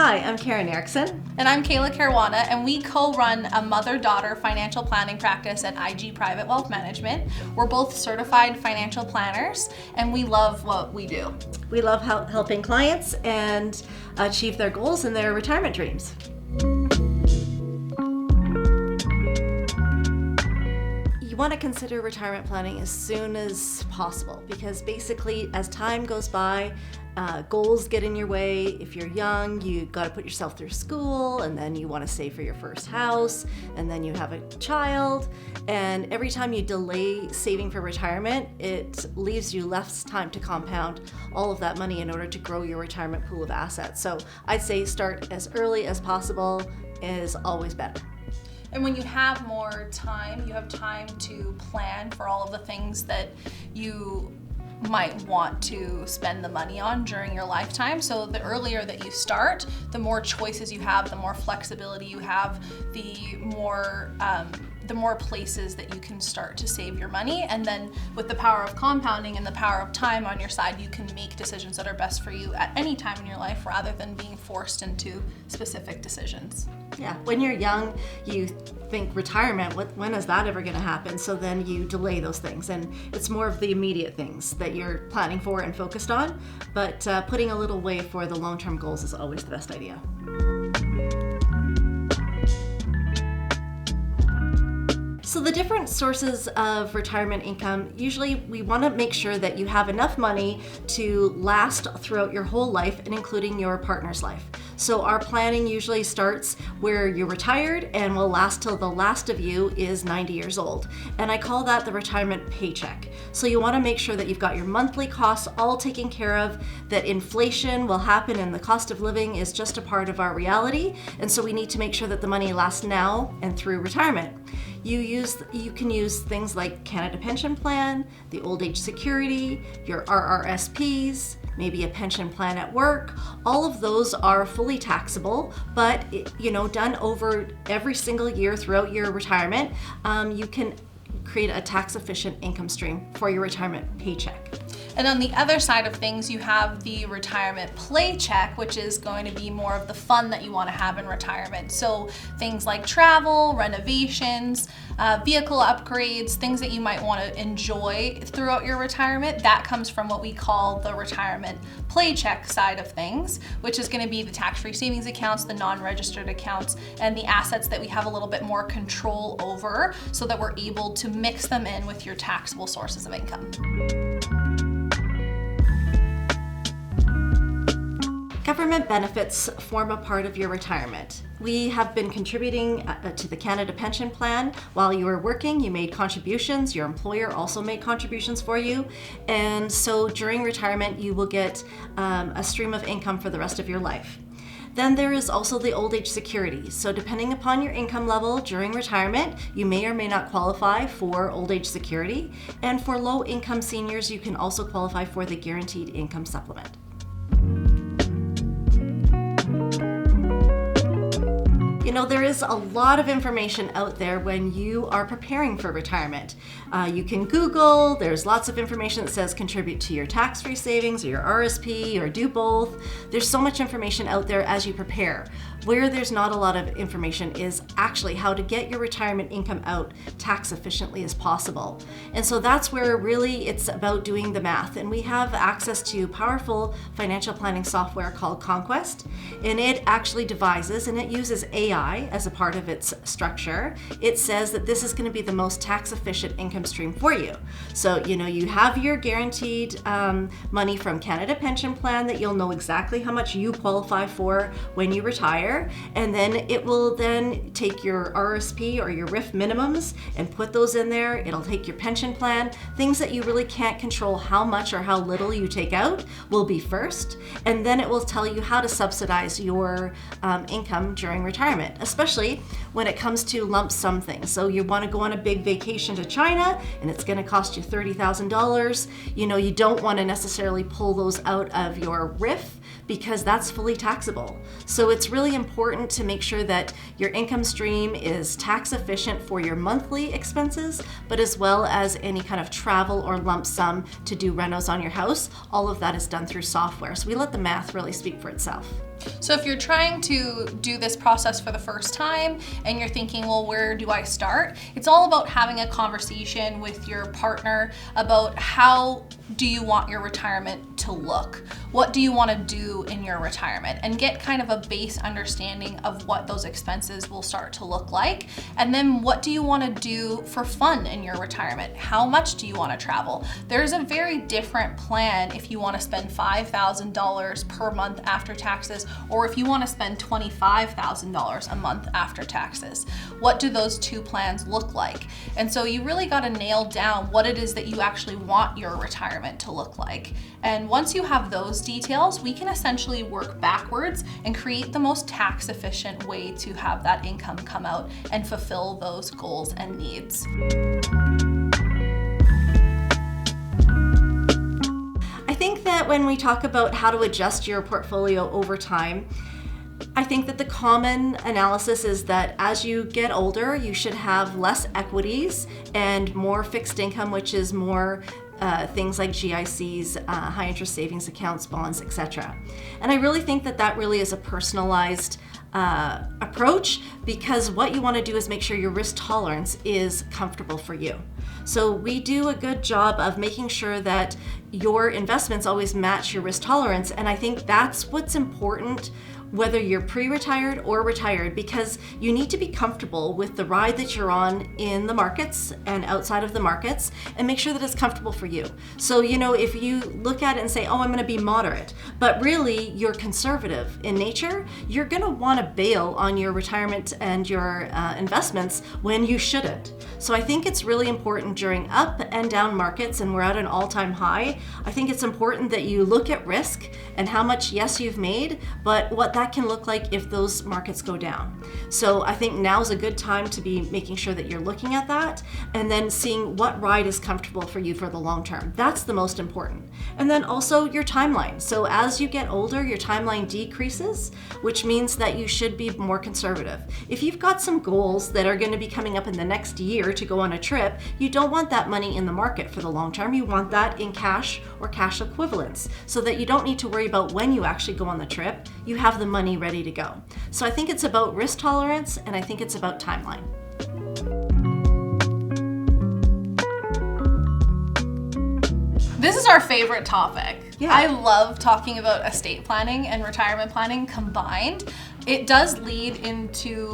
Hi, I'm Karen Erickson. And I'm Kayla Caruana, and we co-run a mother-daughter financial planning practice at IG Private Wealth Management. We're both certified financial planners, and we love what we do. We love helping clients and achieve their goals and their retirement dreams. You want to consider retirement planning as soon as possible because basically as time goes by, goals get in your way. If you're young, you got to put yourself through school, and then you want to save for your first house, and then you have a child, and every time you delay saving for retirement, it leaves you less time to compound all of that money in order to grow your retirement pool of assets. So I'd say start as early as possible is always better. And when you have more time, you have time to plan for all of the things that you might want to spend the money on during your lifetime. So the earlier that you start, the more choices you have, the more flexibility you have, the more places that you can start to save your money. And then with the power of compounding and the power of time on your side, you can make decisions that are best for you at any time in your life rather than being forced into specific decisions. Yeah, when you're young, you think retirement, when is that ever going to happen? So then you delay those things, and it's more of the immediate things that you're planning for and focused on, but putting a little away for the long-term goals is always the best idea. So the different sources of retirement income, usually we want to make sure that you have enough money to last throughout your whole life and including your partner's life. So our planning usually starts where you're retired and will last till the last of you is 90 years old. And I call that the retirement paycheck. So you want to make sure that you've got your monthly costs all taken care of, that inflation will happen and the cost of living is just a part of our reality. And so we need to make sure that the money lasts now and through retirement. You can use things like Canada Pension Plan, the Old Age Security, your RRSPs, maybe a pension plan at work. All of those are fully taxable, but done over every single year throughout your retirement, you can create a tax-efficient income stream for your retirement paycheck. And on the other side of things, you have the retirement play check, which is going to be more of the fun that you want to have in retirement. So things like travel, renovations, vehicle upgrades, things that you might want to enjoy throughout your retirement, that comes from what we call the retirement play check side of things, which is going to be the tax-free savings accounts, the non-registered accounts, and the assets that we have a little bit more control over so that we're able to mix them in with your taxable sources of income. Government benefits form a part of your retirement. We have been contributing to the Canada Pension Plan. While you were working, you made contributions. Your employer also made contributions for you. And so during retirement, you will get a stream of income for the rest of your life. Then there is also the Old Age Security. So depending upon your income level during retirement, you may or may not qualify for Old Age Security. And for low-income seniors, you can also qualify for the Guaranteed Income Supplement. There is a lot of information out there when you are preparing for retirement. You can Google, there's lots of information that says contribute to your tax-free savings or your RSP or do both. There's so much information out there as you prepare. Where there's not a lot of information is actually how to get your retirement income out tax efficiently as possible. And so that's where really it's about doing the math. And we have access to powerful financial planning software called Conquest. And it actually devises and it uses AI as a part of its structure. It says that this is going to be the most tax efficient income stream for you. So, you have your guaranteed money from Canada Pension Plan that you'll know exactly how much you qualify for when you retire. And then it will then take your RSP or your RIF minimums and put those in there. It'll take your pension plan. Things that you really can't control how much or how little you take out will be first. And then it will tell you how to subsidize your income during retirement, especially when it comes to lump sum things. So you want to go on a big vacation to China and it's going to cost you $30,000. You don't want to necessarily pull those out of your RIF because that's fully taxable. So it's really important to make sure that your income stream is tax efficient for your monthly expenses, but as well as any kind of travel or lump sum to do renos on your house. All of that is done through software. So we let the math really speak for itself. So if you're trying to do this process for the first time and you're thinking, well, where do I start? It's all about having a conversation with your partner about how do you want your retirement to look? What do you want to do in your retirement? And get kind of a base understanding of what those expenses will start to look like. And then what do you want to do for fun in your retirement? How much do you want to travel? There's a very different plan if you want to spend $5,000 per month after taxes, or if you want to spend $25,000 a month after taxes. What do those two plans look like? And so you really got to nail down what it is that you actually want your retirement to look like. And once you have those details, we can essentially work backwards and create the most tax efficient way to have that income come out and fulfill those goals and needs. I think that when we talk about how to adjust your portfolio over time, I think that the common analysis is that as you get older, you should have less equities and more fixed income, which is more things like GICs, high interest savings accounts, bonds, etc. And I really think that that really is a personalized approach, because what you want to do is make sure your risk tolerance is comfortable for you. So we do a good job of making sure that your investments always match your risk tolerance, and I think that's what's important whether you're pre-retired or retired, because you need to be comfortable with the ride that you're on in the markets and outside of the markets, and make sure that it's comfortable for you. So, if you look at it and say, oh, I'm going to be moderate, but really you're conservative in nature, you're going to want to bail on your retirement and your investments when you shouldn't. So I think it's really important during up and down markets, and we're at an all-time high. I think it's important that you look at risk and how much yes you've made, but what that can look like if those markets go down. So I think now's a good time to be making sure that you're looking at that and then seeing what ride is comfortable for you for the long term. That's the most important. And then also your timeline. So as you get older, your timeline decreases, which means that you should be more conservative. If you've got some goals that are going to be coming up in the next year to go on a trip, you don't want that money in the market for the long term. You want that in cash or cash equivalents, so that you don't need to worry about when you actually go on the trip. You have the money ready to go. So I think it's about risk tolerance, and I think it's about timeline. This is our favorite topic. Yeah. I love talking about estate planning and retirement planning combined. It does lead into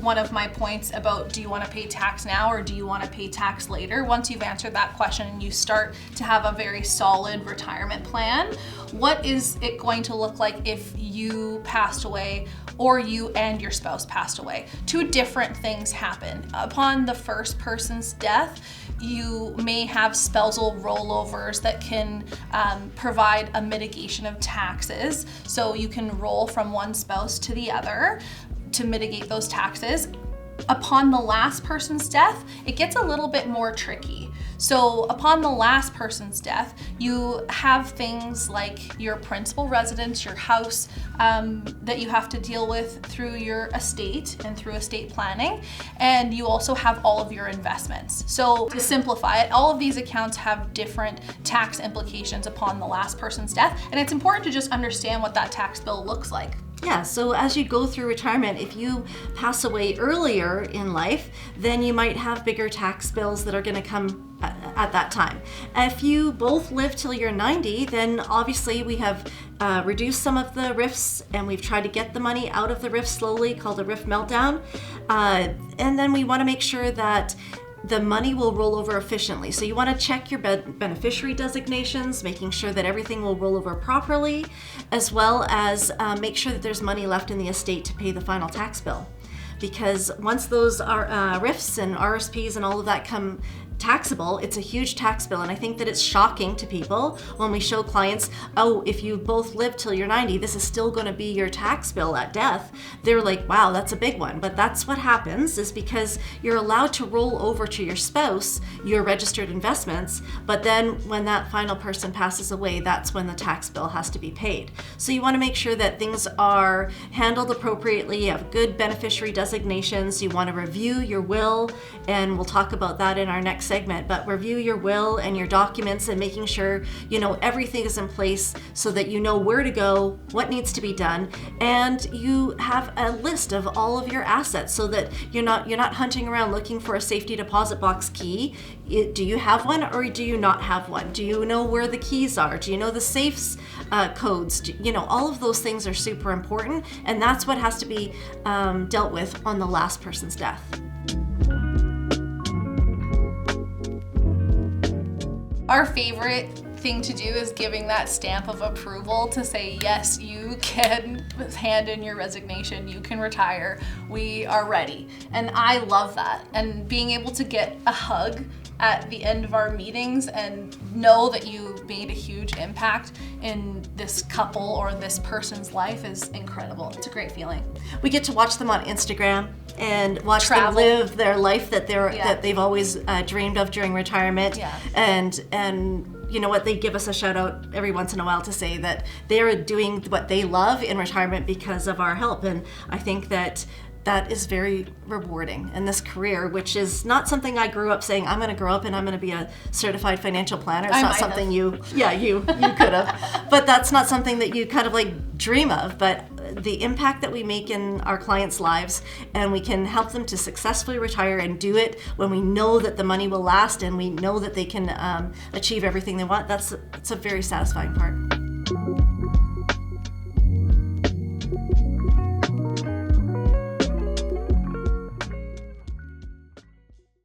one of my points about, do you want to pay tax now or do you want to pay tax later? Once you've answered that question and you start to have a very solid retirement plan, what is it going to look like if you passed away or you and your spouse passed away? Two different things happen. Upon the first person's death, you may have spousal rollovers that can provide a mitigation of taxes. So you can roll from one spouse to the other to mitigate those taxes. Upon the last person's death, it gets a little bit more tricky. So upon the last person's death, you have things like your principal residence, your house, that you have to deal with through your estate and through estate planning. And you also have all of your investments. So to simplify it, all of these accounts have different tax implications upon the last person's death. And it's important to just understand what that tax bill looks like. Yeah, so as you go through retirement, if you pass away earlier in life, then you might have bigger tax bills that are going to come at that time. If you both live till you're 90, then obviously we have reduced some of the RIFs, and we've tried to get the money out of the RIF slowly, called a RIF meltdown. And then we want to make sure that the money will roll over efficiently. So you want to check your beneficiary designations, making sure that everything will roll over properly, as well as make sure that there's money left in the estate to pay the final tax bill. Because once those RIFs and RSPs and all of that come taxable, it's a huge tax bill. And I think that it's shocking to people when we show clients, oh, if you both live till you're 90, this is still going to be your tax bill at death. They're like, wow, that's a big one. But that's what happens, is because you're allowed to roll over to your spouse your registered investments, but then when that final person passes away, that's when the tax bill has to be paid. So you want to make sure that things are handled appropriately, you have good beneficiary designations, you want to review your will, and we'll talk about that in our next next segment, but review your will and your documents and making sure you know everything is in place so that you know where to go, what needs to be done, and you have a list of all of your assets so that you're not hunting around looking for a safety deposit box key. Do you have one or do you not have one? Do you know where the keys are? Do you know the safes codes? You know, all of those things are super important, and that's what has to be dealt with on the last person's death. Our favorite thing to do is giving that stamp of approval to say, yes, you can hand in your resignation, you can retire, we are ready. And I love that. And being able to get a hug at the end of our meetings and know that you made a huge impact in this couple or this person's life is incredible. It's a great feeling. We get to watch them on Instagram and watch Travel. them live their life that they've always dreamed of during retirement. Yeah. And you know what, they give us a shout out every once in a while to say that they're doing what they love in retirement because of our help. And I think that is very rewarding in this career, which is not something I grew up saying, I'm going to grow up and I'm going to be a certified financial planner. It's not something you could have, but that's not something that you kind of like dream of. But the impact that we make in our clients' lives, and we can help them to successfully retire and do it when we know that the money will last and we know that they can achieve everything they want, it's a very satisfying part.